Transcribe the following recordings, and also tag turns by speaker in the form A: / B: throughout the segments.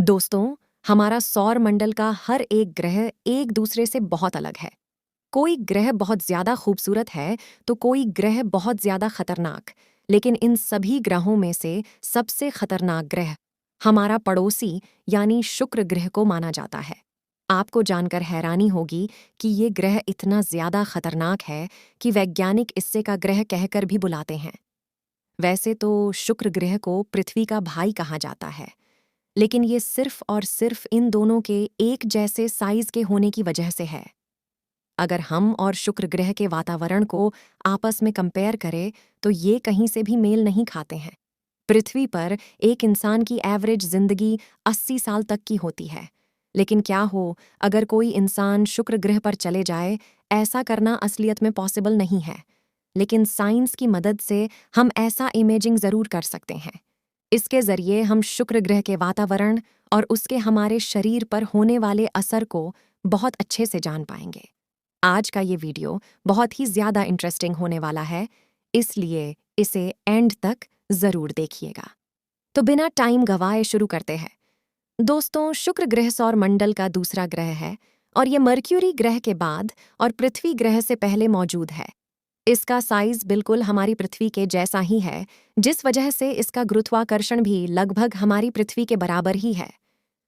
A: दोस्तों, हमारा सौर मंडल का हर एक ग्रह एक दूसरे से बहुत अलग है। कोई ग्रह बहुत ज्यादा खूबसूरत है तो कोई ग्रह बहुत ज्यादा खतरनाक। लेकिन इन सभी ग्रहों में से सबसे खतरनाक ग्रह हमारा पड़ोसी यानी शुक्र ग्रह को माना जाता है। आपको जानकर हैरानी होगी कि ये ग्रह इतना ज्यादा खतरनाक है कि वैज्ञानिक इससे का ग्रह कहकर भी बुलाते हैं। वैसे तो शुक्र ग्रह को पृथ्वी का भाई कहा जाता है, लेकिन ये सिर्फ और सिर्फ इन दोनों के एक जैसे साइज के होने की वजह से है। अगर हम और शुक्र ग्रह के वातावरण को आपस में कंपेयर करें तो ये कहीं से भी मेल नहीं खाते हैं। पृथ्वी पर एक इंसान की एवरेज जिंदगी 80 साल तक की होती है, लेकिन क्या हो अगर कोई इंसान शुक्र ग्रह पर चले जाए। ऐसा करना असलियत में पॉसिबल नहीं है, लेकिन साइंस की मदद से हम ऐसा इमेजिंग जरूर कर सकते हैं। इसके जरिए हम शुक्र ग्रह के वातावरण और उसके हमारे शरीर पर होने वाले असर को बहुत अच्छे से जान पाएंगे। आज का ये वीडियो बहुत ही ज्यादा इंटरेस्टिंग होने वाला है, इसलिए इसे एंड तक जरूर देखिएगा। तो बिना टाइम गवाए शुरू करते हैं। दोस्तों, शुक्र ग्रह सौर मंडल का दूसरा ग्रह है और ये मर्क्यूरी ग्रह के बाद और पृथ्वी ग्रह से पहले मौजूद है। इसका साइज बिल्कुल हमारी पृथ्वी के जैसा ही है, जिस वजह से इसका गुरुत्वाकर्षण भी लगभग हमारी पृथ्वी के बराबर ही है।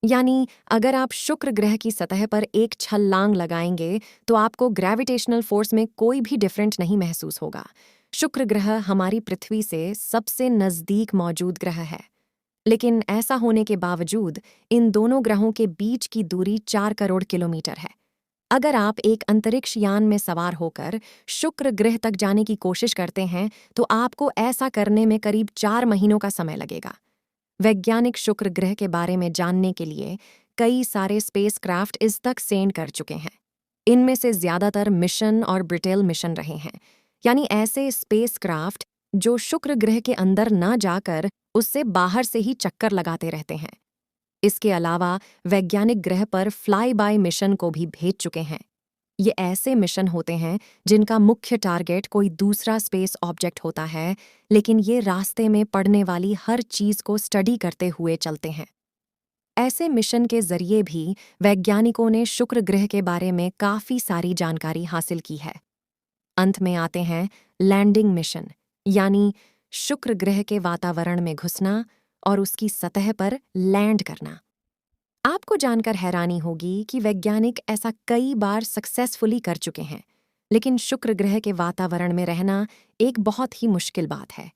A: यानी अगर आप शुक्र ग्रह की सतह पर एक छलांग लगाएंगे तो आपको ग्रेविटेशनल फोर्स में कोई भी डिफरेंट नहीं महसूस होगा। शुक्र ग्रह हमारी पृथ्वी से सबसे नजदीक मौजूद ग्रह है, लेकिन ऐसा होने के बावजूद इन दोनों ग्रहों के बीच की दूरी 4 करोड़ किलोमीटर है। अगर आप एक अंतरिक्ष यान में सवार होकर शुक्र ग्रह तक जाने की कोशिश करते हैं तो आपको ऐसा करने में करीब 4 महीनों का समय लगेगा। वैज्ञानिक शुक्र ग्रह के बारे में जानने के लिए कई सारे स्पेसक्राफ्ट इस तक सेंड कर चुके हैं। इनमें से ज्यादातर मिशन और ब्रिटेल मिशन रहे हैं, यानी ऐसे स्पेसक्राफ्ट जो शुक्र ग्रह के अंदर न जाकर उससे बाहर से ही चक्कर लगाते रहते हैं। इसके अलावा वैज्ञानिक ग्रह पर फ्लाई बाय मिशन को भी भेज चुके हैं। ये ऐसे मिशन होते हैं जिनका मुख्य टारगेट कोई दूसरा स्पेस ऑब्जेक्ट होता है, लेकिन ये रास्ते में पड़ने वाली हर चीज को स्टडी करते हुए चलते हैं। ऐसे मिशन के जरिए भी वैज्ञानिकों ने शुक्र ग्रह के बारे में काफी सारी जानकारी हासिल की है। अंत में आते हैं लैंडिंग मिशन, यानी शुक्र ग्रह के वातावरण में घुसना और उसकी सतह पर लैंड करना। आपको जानकर हैरानी होगी कि वैज्ञानिक ऐसा कई बार सक्सेसफुली कर चुके हैं, लेकिन शुक्र ग्रह के वातावरण में रहना एक बहुत ही मुश्किल बात है।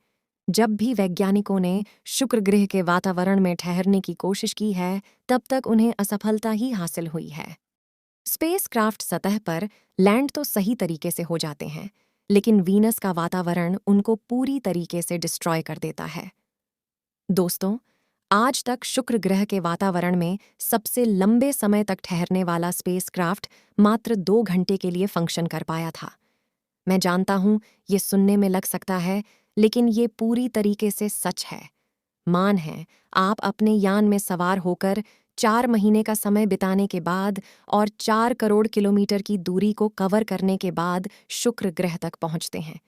A: जब भी वैज्ञानिकों ने शुक्र ग्रह के वातावरण में ठहरने की कोशिश की है, तब तक उन्हें असफलता ही हासिल हुई है। स्पेसक्राफ्ट सतह पर लैंड तो सही तरीके से हो जाते हैं, लेकिन वीनस का वातावरण उनको पूरी तरीके से डिस्ट्रॉय कर देता है। दोस्तों, आज तक शुक्र ग्रह के वातावरण में सबसे लंबे समय तक ठहरने वाला स्पेसक्राफ्ट मात्र 2 घंटे के लिए फंक्शन कर पाया था। मैं जानता हूं ये सुनने में लग सकता है, लेकिन ये पूरी तरीके से सच है। मान है, आप अपने यान में सवार होकर 4 महीने का समय बिताने के बाद और 4 करोड़ किलोमीटर की दूरी को कवर करने के बाद शुक्र ग्रह तक पहुंचते हैं।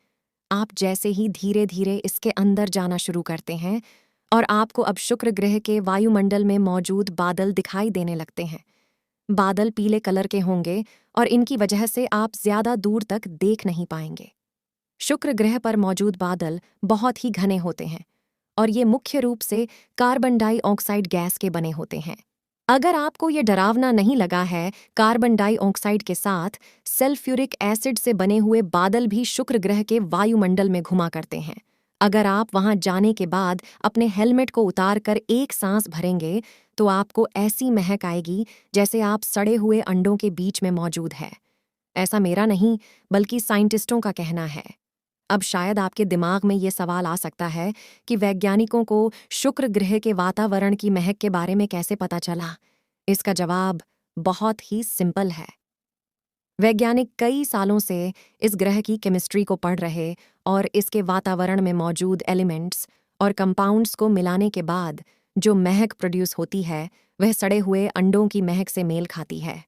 A: आप जैसे ही धीरे धीरे इसके अंदर जाना शुरू करते हैं और आपको अब शुक्र ग्रह के वायुमंडल में मौजूद बादल दिखाई देने लगते हैं। बादल पीले कलर के होंगे और इनकी वजह से आप ज्यादा दूर तक देख नहीं पाएंगे। शुक्र ग्रह पर मौजूद बादल बहुत ही घने होते हैं और ये मुख्य रूप से कार्बन डाइऑक्साइड गैस के बने होते हैं। अगर आपको ये डरावना नहीं लगा है, कार्बन डाइऑक्साइड के साथ सल्फ्यूरिक एसिड से बने हुए बादल भी शुक्र ग्रह के वायुमंडल में घुमा करते हैं। अगर आप वहां जाने के बाद अपने हेलमेट को उतार कर एक सांस भरेंगे तो आपको ऐसी महक आएगी जैसे आप सड़े हुए अंडों के बीच में मौजूद है। ऐसा मेरा नहीं, बल्कि साइंटिस्टों का कहना है। अब शायद आपके दिमाग में ये सवाल आ सकता है कि वैज्ञानिकों को शुक्र ग्रह के वातावरण की महक के बारे में कैसे पता चला। इसका जवाब बहुत ही सिंपल है। वैज्ञानिक कई सालों से इस ग्रह की केमिस्ट्री को पढ़ रहे और इसके वातावरण में मौजूद एलिमेंट्स और कंपाउंड्स को मिलाने के बाद जो महक प्रोड्यूस होती है, वह सड़े हुए अंडों की महक से मेल खाती है।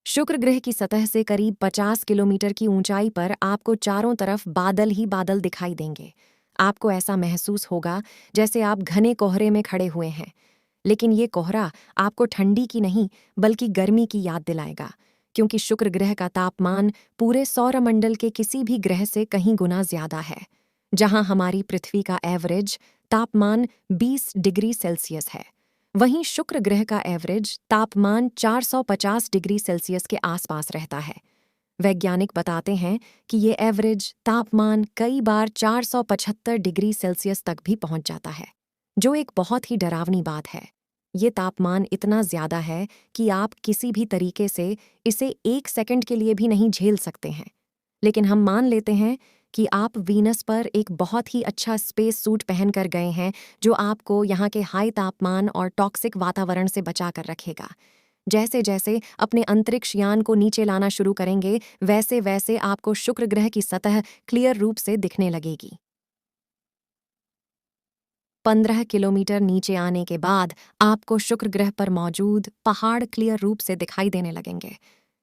A: शुक्र ग्रह की सतह से करीब 50 किलोमीटर की ऊंचाई पर आपको चारों तरफ बादल ही बादल दिखाई देंगे। आपको ऐसा महसूस होगा जैसे आप घने कोहरे में खड़े हुए हैं, लेकिन ये कोहरा आपको ठंडी की नहीं बल्कि गर्मी की याद दिलाएगा, क्योंकि शुक्र ग्रह का तापमान पूरे सौरमंडल के किसी भी ग्रह से कहीं गुना ज्यादा है। जहां हमारी पृथ्वी का एवरेज तापमान 20 डिग्री सेल्सियस है, वहीं शुक्र ग्रह का एवरेज तापमान 450 डिग्री सेल्सियस के आसपास रहता है। वैज्ञानिक बताते हैं कि ये एवरेज तापमान कई बार 475 डिग्री सेल्सियस तक भी पहुंच जाता है, जो एक बहुत ही डरावनी बात है। ये तापमान इतना ज्यादा है कि आप किसी भी तरीके से इसे 1 सेकंड के लिए भी नहीं झेल सकते हैं। लेकिन हम मान लेते हैं कि आप वीनस पर एक बहुत ही अच्छा स्पेस सूट पहन कर गए हैं, जो आपको यहाँ के हाई तापमान और टॉक्सिक वातावरण से बचा कर रखेगा। जैसे जैसे अपने अंतरिक्ष यान को नीचे लाना शुरू करेंगे, वैसे वैसे आपको शुक्र ग्रह की सतह क्लियर रूप से दिखने लगेगी। 15 किलोमीटर नीचे आने के बाद आपको शुक्र ग्रह पर मौजूद पहाड़ क्लियर रूप से दिखाई देने लगेंगे,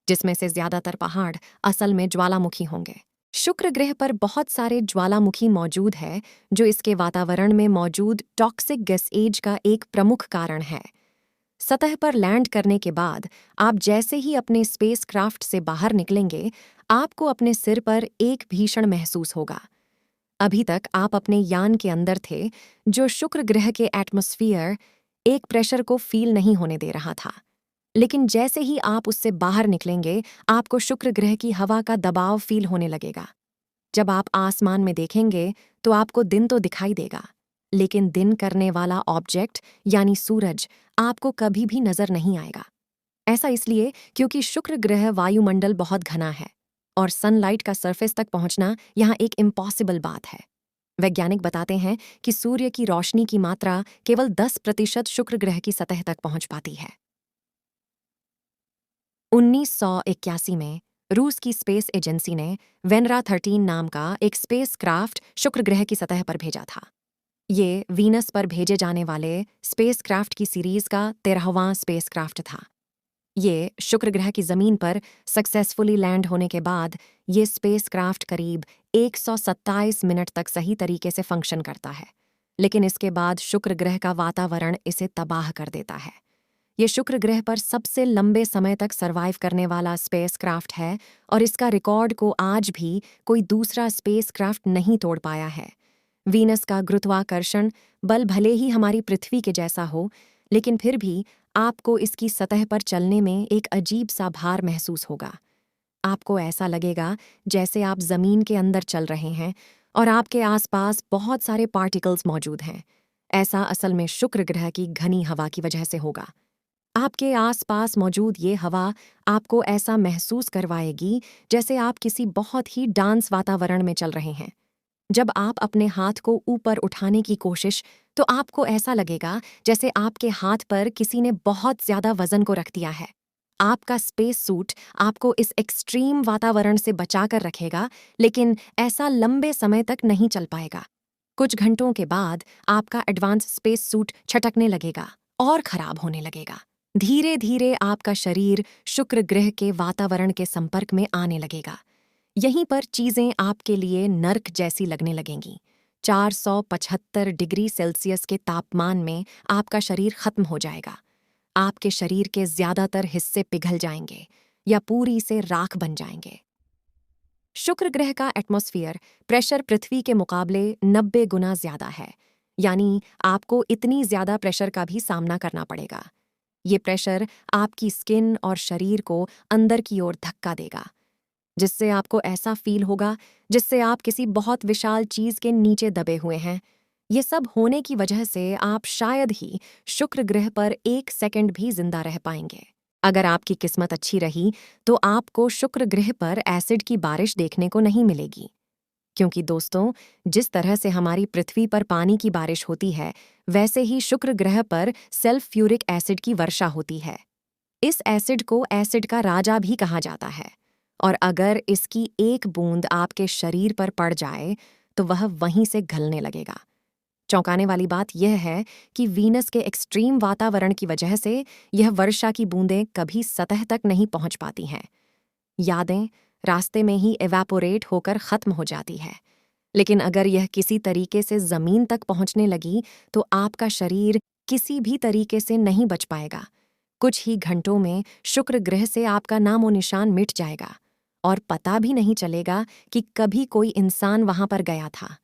A: जिसमें से ज्यादातर पहाड़ असल में ज्वालामुखी होंगे। शुक्र ग्रह पर बहुत सारे ज्वालामुखी मौजूद है, जो इसके वातावरण में मौजूद टॉक्सिक गैस एज का एक प्रमुख कारण है। सतह पर लैंड करने के बाद आप जैसे ही अपने स्पेसक्राफ्ट से बाहर निकलेंगे, आपको अपने सिर पर एक भीषण महसूस होगा। अभी तक आप अपने यान के अंदर थे, जो शुक्र ग्रह के एटमॉस्फेयर एक प्रेशर को फील नहीं होने दे रहा था। लेकिन जैसे ही आप उससे बाहर निकलेंगे, आपको शुक्र ग्रह की हवा का दबाव फील होने लगेगा। जब आप आसमान में देखेंगे तो आपको दिन तो दिखाई देगा, लेकिन दिन करने वाला ऑब्जेक्ट यानी सूरज आपको कभी भी नजर नहीं आएगा। ऐसा इसलिए क्योंकि शुक्र ग्रह वायुमंडल बहुत घना है और सनलाइट का सरफेस तक पहुंचना यहाँ एक इम्पॉसिबल बात है। वैज्ञानिक बताते हैं कि सूर्य की रोशनी की मात्रा केवल 10% शुक्र ग्रह की सतह तक पहुंच पाती है। 1981 में रूस की स्पेस एजेंसी ने वेनरा 13 नाम का एक स्पेसक्राफ्ट शुक्र ग्रह की सतह पर भेजा था। ये वीनस पर भेजे जाने वाले स्पेसक्राफ्ट की सीरीज का 13वां स्पेसक्राफ्ट था। ये शुक्र ग्रह की जमीन पर सक्सेसफुली लैंड होने के बाद ये स्पेसक्राफ्ट करीब 127 मिनट तक सही तरीके से फंक्शन करता है, लेकिन इसके बाद शुक्र ग्रह का वातावरण इसे तबाह कर देता है। ये शुक्र ग्रह पर सबसे लंबे समय तक सरवाइव करने वाला स्पेसक्राफ्ट है और इसका रिकॉर्ड को आज भी कोई दूसरा स्पेसक्राफ्ट नहीं तोड़ पाया है। वीनस का गुरुत्वाकर्षण बल भले ही हमारी पृथ्वी के जैसा हो, लेकिन फिर भी आपको इसकी सतह पर चलने में एक अजीब सा भार महसूस होगा। आपको ऐसा लगेगा जैसे आप जमीन के अंदर चल रहे हैं और आपके आसपास बहुत सारे पार्टिकल्स मौजूद हैं। ऐसा असल में शुक्र ग्रह की घनी हवा की वजह से होगा। आपके आसपास मौजूद ये हवा आपको ऐसा महसूस करवाएगी जैसे आप किसी बहुत ही डांस वातावरण में चल रहे हैं। जब आप अपने हाथ को ऊपर उठाने की कोशिश, तो आपको ऐसा लगेगा जैसे आपके हाथ पर किसी ने बहुत ज्यादा वजन को रख दिया है। आपका स्पेस सूट आपको इस एक्सट्रीम वातावरण से बचाकर रखेगा, लेकिन ऐसा लंबे समय तक नहीं चल पाएगा। कुछ घंटों के बाद आपका एडवांस स्पेस सूट छटकने लगेगा और खराब होने लगेगा। धीरे धीरे आपका शरीर शुक्र ग्रह के वातावरण के संपर्क में आने लगेगा। यहीं पर चीजें आपके लिए नर्क जैसी लगने लगेंगी। 475 डिग्री सेल्सियस के तापमान में आपका शरीर खत्म हो जाएगा। आपके शरीर के ज्यादातर हिस्से पिघल जाएंगे या पूरी से राख बन जाएंगे। शुक्र ग्रह का एटमॉस्फेयर प्रेशर पृथ्वी के मुकाबले 90 गुना ज्यादा है, यानी आपको इतनी ज्यादा प्रेशर का भी सामना करना पड़ेगा। ये प्रेशर आपकी स्किन और शरीर को अंदर की ओर धक्का देगा, जिससे आपको ऐसा फील होगा जिससे आप किसी बहुत विशाल चीज के नीचे दबे हुए हैं। ये सब होने की वजह से आप शायद ही शुक्र ग्रह पर 1 सेकंड भी जिंदा रह पाएंगे। अगर आपकी किस्मत अच्छी रही तो आपको शुक्र ग्रह पर एसिड की बारिश देखने को नहीं मिलेगी, क्योंकि दोस्तों, जिस तरह से हमारी पृथ्वी पर पानी की बारिश होती है, वैसे ही शुक्र ग्रह पर सल्फ्यूरिक एसिड की वर्षा होती है। इस एसिड को एसिड का राजा भी कहा जाता है, और अगर इसकी एक बूंद आपके शरीर पर पड़ जाए तो वह वहीं से घलने लगेगा। चौंकाने वाली बात यह है कि वीनस के एक्सट्रीम वातावरण की वजह से यह वर्षा की बूंदें कभी सतह तक नहीं पहुंच पाती हैं। यादें रास्ते में ही एवापोरेट होकर खत्म हो जाती है। लेकिन अगर यह किसी तरीके से जमीन तक पहुंचने लगी तो आपका शरीर किसी भी तरीके से नहीं बच पाएगा। कुछ ही घंटों में शुक्र ग्रह से आपका नामो निशान मिट जाएगा और पता भी नहीं चलेगा कि कभी कोई इंसान वहां पर गया था।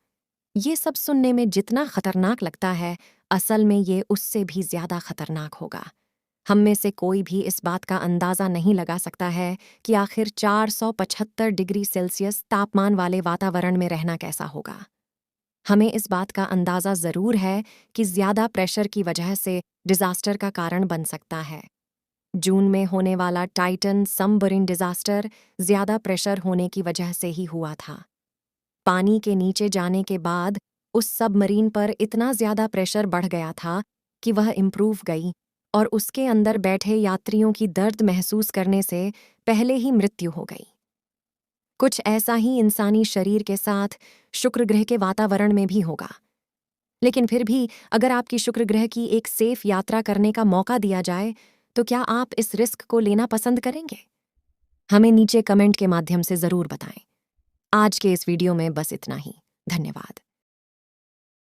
A: ये सब सुनने में जितना खतरनाक लगता है, असल में ये उससे भी ज्यादा खतरनाक होगा। हम में से कोई भी इस बात का अंदाजा नहीं लगा सकता है कि आखिर 475 डिग्री सेल्सियस तापमान वाले वातावरण में रहना कैसा होगा। हमें इस बात का अंदाजा जरूर है कि ज्यादा प्रेशर की वजह से डिजास्टर का कारण बन सकता है। जून में होने वाला टाइटन सबमरीन डिजास्टर ज्यादा प्रेशर होने की वजह से ही हुआ था। पानी के नीचे जाने के बाद उस सबमरीन पर इतना ज्यादा प्रेशर बढ़ गया था कि वह इम्प्रूव गई और उसके अंदर बैठे यात्रियों की दर्द महसूस करने से पहले ही मृत्यु हो गई। कुछ ऐसा ही इंसानी शरीर के साथ शुक्र ग्रह के वातावरण में भी होगा। लेकिन फिर भी अगर आपकी शुक्र ग्रह की एक सेफ यात्रा करने का मौका दिया जाए, तो क्या आप इस रिस्क को लेना पसंद करेंगे? हमें नीचे कमेंट के माध्यम से जरूर बताएं। आज के इस वीडियो में बस इतना ही। धन्यवाद।